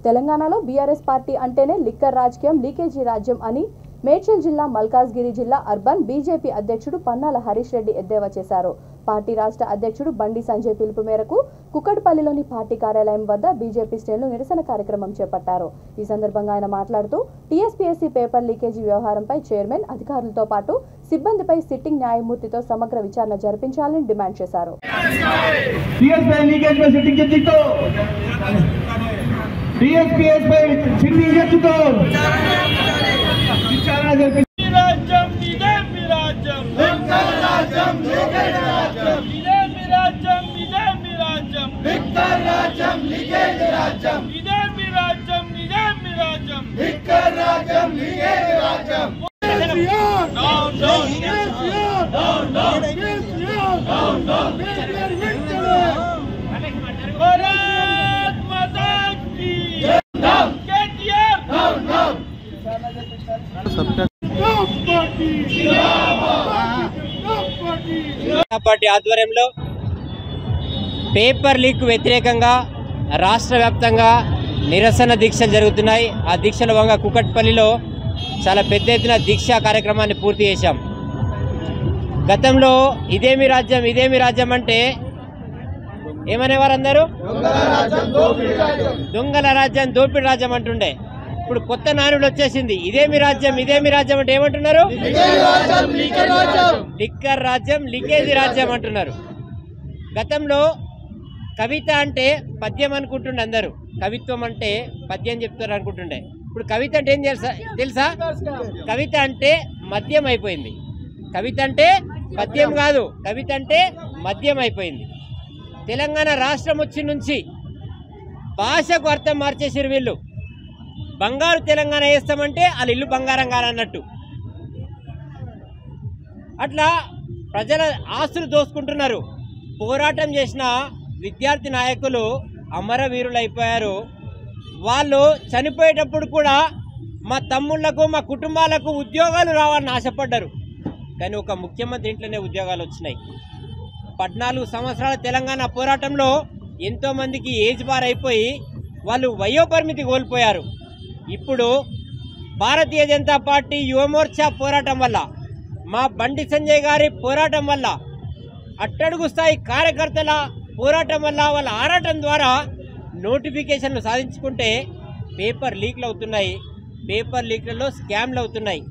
తెలంగాణలో BRS party అంటేనే liquor రాజకీయం, లీకేజీ రాజ్యం అని మేడ్చల్ జిల్లా మల్కాజ్గిరి జిల్లా అర్బన్ బీజేపీ అధ్యక్షుడు పన్నాల హరీష్ రెడ్డి ఎద్దేవా చేశారు. పార్టీ రాష్ట్ర అధ్యక్షుడు బండి సంజయ్ పిలుపు మేరకు కుక్కట్పల్లిలోని పార్టీ కార్యాలయం వద్ద బీజేపీ శ్రేణులు నిరసన కార్యక్రమం చేపట్టారు. ఈ సందర్భంగా ఆయన మాట్లాడుతూ టీఎస్పీఎస్సీ పేపర్ లీకేజీ వ్యవహారంపై చైర్మన్, అధికారులతో పాటు సిబ్బందిపై సిట్టింగ్ న్యాయమూర్తితో సమగ్ర విచారణ జరిపించాలని డిమాండ్ చేశారు. పార్టీ ఆధ్వర్యంలో పేపర్ లీక్ వ్యతిరేకంగా రాష్ట్ర వ్యాప్తంగా నిరసన దీక్షలు జరుగుతున్నాయి. ఆ దీక్షల భాగంగా కుక్కట్పల్లిలో చాలా పెద్ద ఎత్తున దీక్షా కార్యక్రమాన్ని పూర్తి చేశాం. గతంలో ఇదేమి రాజ్యం అంటే ఏమనేవారు అందరూ? దొంగల రాజ్యం, దోపిడి రాజ్యం అంటుండే. ఇప్పుడు కొత్త నానుడు వచ్చేసింది, ఇదేమి రాజ్యం అంటే ఏమంటున్నారు? లిక్కర్ రాజ్యం, లీకేజీ రాజ్యం అంటున్నారు. గతంలో కవిత అంటే పద్యం అనుకుంటుండే అందరూ, కవిత్వం అంటే పద్యం చెప్తారు అనుకుంటుండే. ఇప్పుడు కవిత అంటే ఏం తెలుసా? కవిత అంటే మద్యం అయిపోయింది. కవిత అంటే పద్యం కాదు, కవిత అంటే మద్యం అయిపోయింది. తెలంగాణ రాష్ట్రం వచ్చి నుంచి భాషకు అర్థం మార్చేసారు వీళ్ళు. బంగారు తెలంగాణ వేస్తామంటే వాళ్ళ ఇల్లు బంగారం కాదన్నట్టు. అట్లా ప్రజల ఆస్తులు దోసుకుంటున్నారు. పోరాటం చేసిన విద్యార్థి నాయకులు అమరవీరులు అయిపోయారు. వాళ్ళు చనిపోయేటప్పుడు కూడా మా తమ్ముళ్లకు, మా కుటుంబాలకు ఉద్యోగాలు రావాలని ఆశపడ్డారు. కానీ ఒక ముఖ్యమంత్రి ఇంట్లోనే ఉద్యోగాలు వచ్చినాయి. 14 సంవత్సరాల తెలంగాణ పోరాటంలో ఎంతోమందికి ఏజ్ బార్ అయిపోయి వాళ్ళు వయోపరిమితి కోల్పోయారు. ఇప్పుడు భారతీయ జనతా పార్టీ యువమోర్చా పోరాటం వల్ల, మా బండి సంజయ్ గారి పోరాటం వల్ల, అట్టడుగు స్థాయి కార్యకర్తల పోరాటం వల్ల, వాళ్ళ ఆరాటం ద్వారా నోటిఫికేషన్లు సాధించుకుంటే పేపర్ లీక్లు అవుతున్నాయి. పేపర్ లీక్లలో స్కామ్లు అవుతున్నాయి.